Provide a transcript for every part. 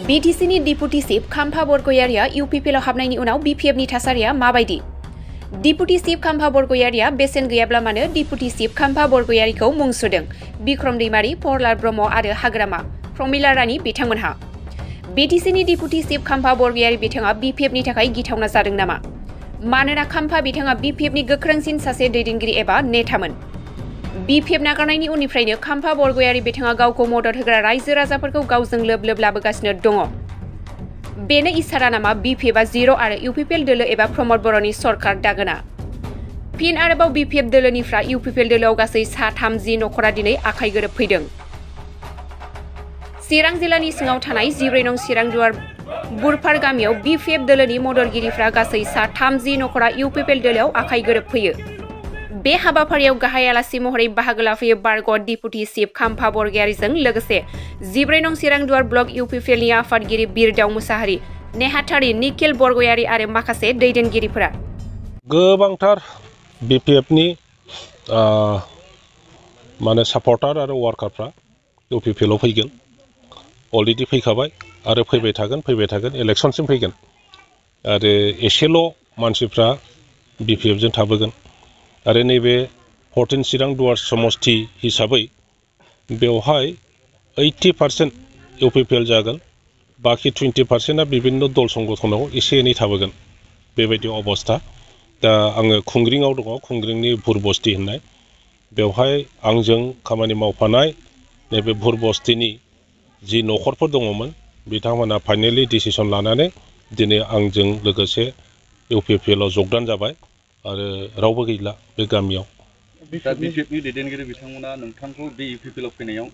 BTC-नि deputy chief खाम्फा बरगयारिया UPPL हाबनायनि उनाव बिपिएफनि थासारिया माबायदि? डिपुटि चिफ खाम्फा बरगयारिया बेसेन गैयाब्ला मानो डिपुटि चिफ खाम्फा बरगयारिखौ मुं सुदों बिक्रम दैमारि, प्रहलाद ब्रह्म आरो हाग्रामा प्रमिला रानी बिथांमोनहा। BTC-नि डिपुटि चिफ खाम्फा बरगयारि बिथाङा बिपिएफनि थाखाय गिथावना जादों नामा? मानोना खाम्फा बिथाङा बिपिएफनि गोख्रोंसिन सासे दैदेनगिरि एबा नेतामोन। बिपिएफ नागारनायनि उननिफ्रायनो खाम्फा बरगयारि बिथाङा गावखौ मदद होग्रा रायजो राजाफोरखौ गावजों लोब लोब लाबोगासिनो दङ। बेनो इसारा नामा बिपिएफआ जिर' आरो इउपिपिएल दोलो एबा प्रमद बर'नि सरकार दागोना? फिन आरोबाव बिपिएफ दोलोनिफ्राय इउपिपिएल दोलोआव गासै सा 30 नखरा दिनै आखाइ गोरोबफैदों। चिरां जिल्लानि सिङाव थानाय 14 नं चिरां दुवार बुरफार गामियाव बिपिएफ दोलोनि मददगिरिफ्रा गासै सा 30 नखरा इउपिपिएल दोलोआव आखाइ गोरोबफैयो। बे हाबाफारियाव गाहाय आलासि महरै बाहागो लाफैयो बारग' डिपुटि चिफ खाम्फा बरगयारिजों लोगोसे 14 नं चिरां दुवार ब्लक इउपिपिएलनि आफादगिरि बिरदाव मुसाहारि, नेहाथारि निखिल बरगयारि आरो माखासे दैदेनगिरिफोरा। गोबांथार बिपिएफनि माने सापर्टार आरो वार्कारफ्रा इउपिपिएलआव फैगोन। अलरेडि फैखाबाय आरो फैबाय थागोन इलेक्शनसिम फैगोन। आरो एसेल' मानसिफ्रा बिपिएफजों थाबोगोन। आरो नैबे 14 चिरां दुवार समष्टि हिसाबै बेवहाय 80% इउपिपिएल जागोन, बाखि 20%आ बिभिन्न दल संगठनाव एसे एनै थाबोगोन। बेबायदि अबस्था। दा आङो खुंग्रिङाव दङ, खुंग्रिंनि भुरबस्ति होननाय। बेवहाय आंजों खामानि मावफानाय नैबे भुरबस्तिनि जि नखरफोर दङमोन बिथांमोना फाइनेलि डिसिसन लानानै दिनै आंजों लोगोसे इउपिपिएलआव जगदान जाबाय आरो रावबो गैला बे गामियाव। बिपिएफनि दैदेनगिरि बिथांमोना नोंथांखौ बे इउपिपिएलआव फैनायाव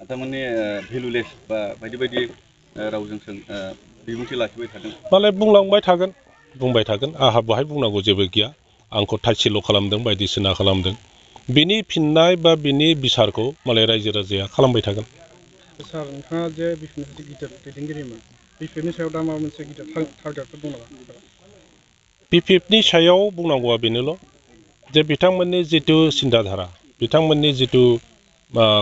थारमाने भेलुलेस बा बायदि बायदि रावजों बिबुंथि लाखिबाय थादों। मालाय बुंबाय थागोन आंहा बेहाय बुंनांगौ जेबो गैया। आंखौ थाइसेल' खालामदों, बायदिसिना खालामदों। बिनि फिननाय बा बिनि बिसारखौ मालाय रायजो राजाया खालामबाय थागोन। सार, नोंथाङा जे बिपिएफनि गिदिर दैदेनगिरिमोन, बिपिएफनि सायाव दा माबा मोनसे गिदिर टारगेटफोर दं नामा? बिपिएफनि सायाव बुंनांगौआ बेनोल' जे बिथांमोननि जिथु सिन्ताधारा, बिथांमोननि जिथु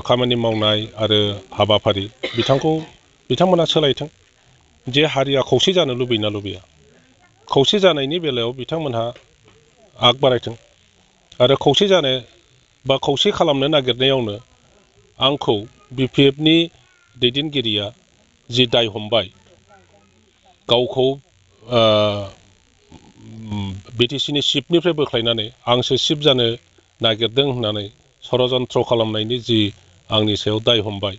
खामानि मावनाय आरो हाबाफारि बिथांमोना सोलायथों। जे हारिया खौसे जानो लुबैना लुबैया, खौसे जानायनि बेलायाव बिथांमोनहा आग बारायथों। आरो खौसे जानो बा खौसे खालामनो नागिरनायावनो आंखौ बिपिएफनि दैदेनगिरिया जि दाय हमबाय, गावखौ बिटिसिनि चिफनिफ्राय बोख्लायनानै आंसो चिफ जानो नागिरदों होननानै षड़यन्त्र खालामनायनि जि आंनि सायाव दाय हमबाय,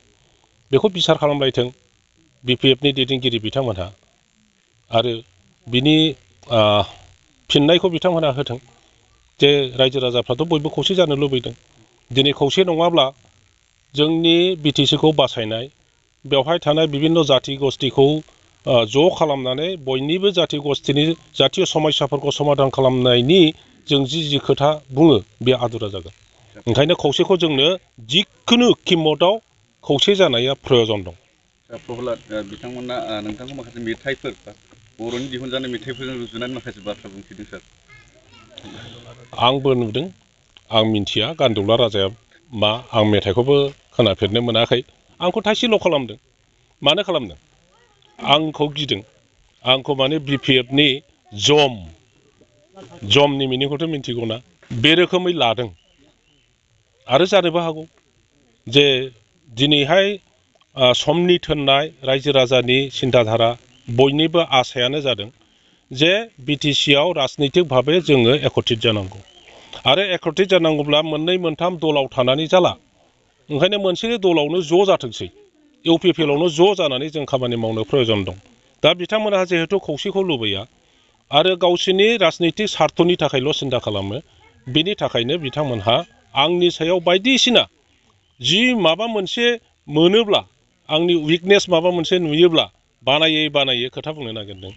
बेखौ बिसार खालामलायथों बिपिएफनि दैदेनगिरि बिथांमोनहा। आरो बिनि फिननायखौ बिथांमोनहा होथों। जे रायजो राजाफ्राथ' बयबो खौसे जानो लुबैदों। दिनै खौसे नङाब्ला जोंनि बिटिसिखौ बासायनाय, बेवहाय थानाय बिभिन्न जाति गस्थिखौ ज' खालामनानै बयनिबो जाति गस्थिनि जातीय समस्याफोरखौ समाधान खालामनायनि जों जि खोथा बुङो बे आदुरा जागोन। ओंखायनो खौसेखौ जोंनो जिखुनु किमतआव खौसे जानाया प्रयजन दं। प्रहलाद बिथांमोना नोंथांखौ माखासे मेथाइफोर बर'नि दिहुनजानाय मेथाइफोरजों रुजुनानै माखासे बाथ्रा बुंथिदों सार। आंबो नुदों, आं मिन्थिया गान्दौला राजाया मा, आं मेथाइखौबो खोनाफेरनो मोनाखै। आंखौ थाइसेल' खालामदों। मानो खालामदों? आंखौ गिदों। आंखौ माने बिपिएफनि जमनि मिनिंखौथ' मिन्थिगौना, बे रोखोमै लादों। आरो जानोबो हागौ जे दिनैहाय समनि थोननाय रायजो राजानि सिन्ताधारा बयनिबो आसायानो जादों जे बिटिसिआव राजनितिक भाबै जोङो एकत्रित जानांगौ। आरो एकत्रित जानांगौब्ला मोननै मोनथाम दलाव थानानै जाला। ओंखायनो मोनसे दलावनो ज' जाथोंसै, इउपिपिएलआवनो ज' जानानै जों खामानि मावनो प्रयजन दं। दा बिथांमोनहा जिहेतु खौसेखौ लुबैया आरो गावसोरनि राजनितिक स्वार्थनि थाखायल' सिन्था खालामो, बेनि थाखायनो बिथांमोनहा आंनि सायाव बायदिसिना जि माबा मोनसे मोनोब्ला, आंनि उइकनेस माबा मोनसे नुयोब्ला बानायै खोथा बुंनो नागिरदों।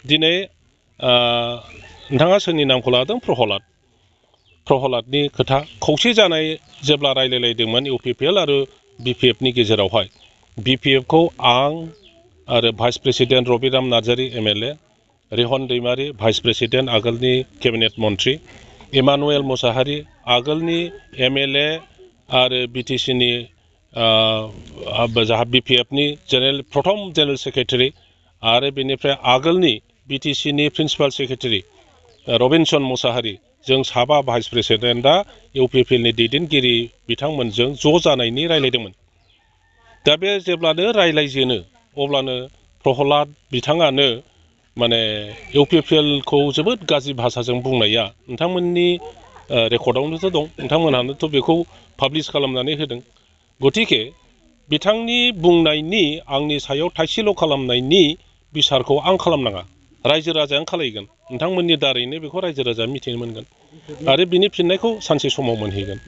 दिनै नोंथाङा सोरनि नामखौ लादों? प्रहलादनि खोथा। खौसे जानाय जेब्ला रायलायलायदोंमोन इउपिपिएल आरो बिपिएफनि गेजेरावहाय, बिपिएफखौ आं आरो vice president Rabiram Narzary MLA, Rihan Daimary vice president आगोलनि केबिनेट मन्त्रि, इमानुएल मुसाहारि आगोलनि एमएलए आरो BTC-नि जाहा BPF-नि प्रथम जेनेरेल सेक्रेटारि आरो बेनिफ्राय आगोलनि BTC-नि प्रिन्सिपाल सेक्रेटारि रबिनसन मुसाहारि जों साबा भाइस प्रेसिडेन्टआ UPPL-नि दैदेनगिरि बिथांमोनजों ज' जानायनि रायलायदोंमोन। दा बे जेब्लानो रायलायजेनो अब्लानो प्रहलाद बिथाङानो माने UPPL-खौ जोबोद गाज्रि भाषाजों बुंनाया नोंथांमोननि रेकर्डआवनोथ' दं, नोंथांमोनहानोथ' बेखौ पाब्लिश खालामनानै होदों। गतिके बिथांनि बुंनायनि आंनि सायाव थाइसेल' खालामनायनि बिसारखौ आं खालामनाङा, रायजो राजायानो खालायगोन। नोंथांमोननि दारैनो बेखौ रायजो राजाया मिथिनो मोनगोन आरो बिनि फिननायखौ सानसे समाव मोनहैगोन।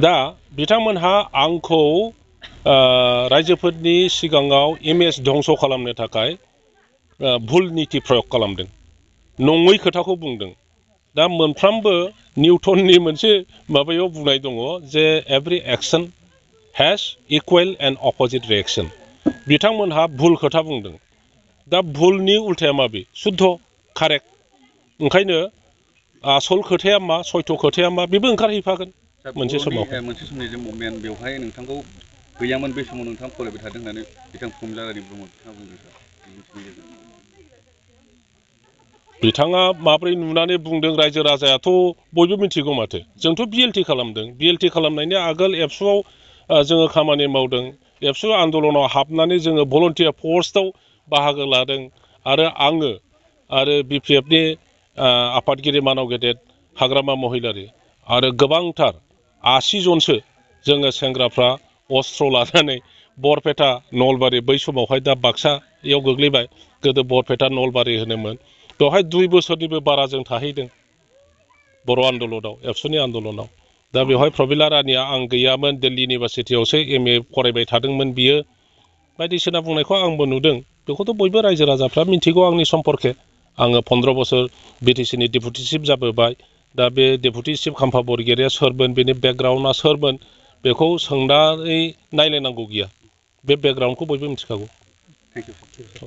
दा बिथांमोनहा आंखौ रायजोफोरनि सिगाङाव इमेज धंस खालामनो थाखाय भुल नीति प्रयोग खालामदों, नङै खोथाखौ बुंदों। दा मोनफ्रोमबो निउटननि मोनसे माबायाव बुंनाय दङ जे every action has equal and opposite reaction. बिथांमोनहा भुल खोथा बुंदों। दा भुलनि उल्थाया माबे? शुद्ध, कारेक्ट। ओंखायनो आसल खोथाया मा, सयथ' खोथाया मा, बेबो ओंखारहैफागोन मोनसे समाव। मोनसे समनि जे मुभमेन्ट बेवहाय नोंथांखौ गैयामोन, बे समाव नोंथाङा फरायबाय थादों होननानै बिथां प्रमिलारानि ब्रह्म बिथाङा बुंदों सार। बिथाङा माब्रै नुनानै बुंदों रायजो राजायाथ' बयबो मिथिगौ माथो। जोंथ' BLT खालामदों। BLT खालामनायनि आगोल एबसुआव जोङो खामानि मावदों। एबसु आन्दलनाव हाबनानै जोङो भलन्टियार पस्टआव बाहागो लादों आरो आङो आरो BPF-नि आफादगिरि मानाव गेदेर हाग्रामा महिलारि आरो गोबांथार 80 जनसो जोङो सेंग्राफ्रा अस्त्र लानानै बरपेटा नलबारि, बै समावहाय दा बाक्सायाव गोग्लैबाय, गोदो बरपेटा नलबारि होनोमोन। बेवहाय 2 बोसोरनिबो बारा जों थाहैदों बर' आन्दलनाव, एबसुनि आन्दलनाव। दा बेवहाय प्रमिला रानिया आं गैयामोन, दिल्ली इउनिभारसिटियावसो MA फरायबाय थादोंमोन बियो, बायदिसिना बुंनायखौ आंबो नुदों। बेखौथ' बयबो रायजो राजाफ्रा मिथिगौ आंनि सम्पर्के। आङो 15 बोसोर BTC-नि डेपुटि चिफ जाबोबाय। दा बे डेपुटि चिफ खाम्फा बरगयारिया सोरमोन, बेनि बेकग्राउन्डआ सोरमोन, बेखौ सोंनानै नायलायनांगौ गैया। बे बेकग्राउन्डखौ बयबो मिथिखागौ।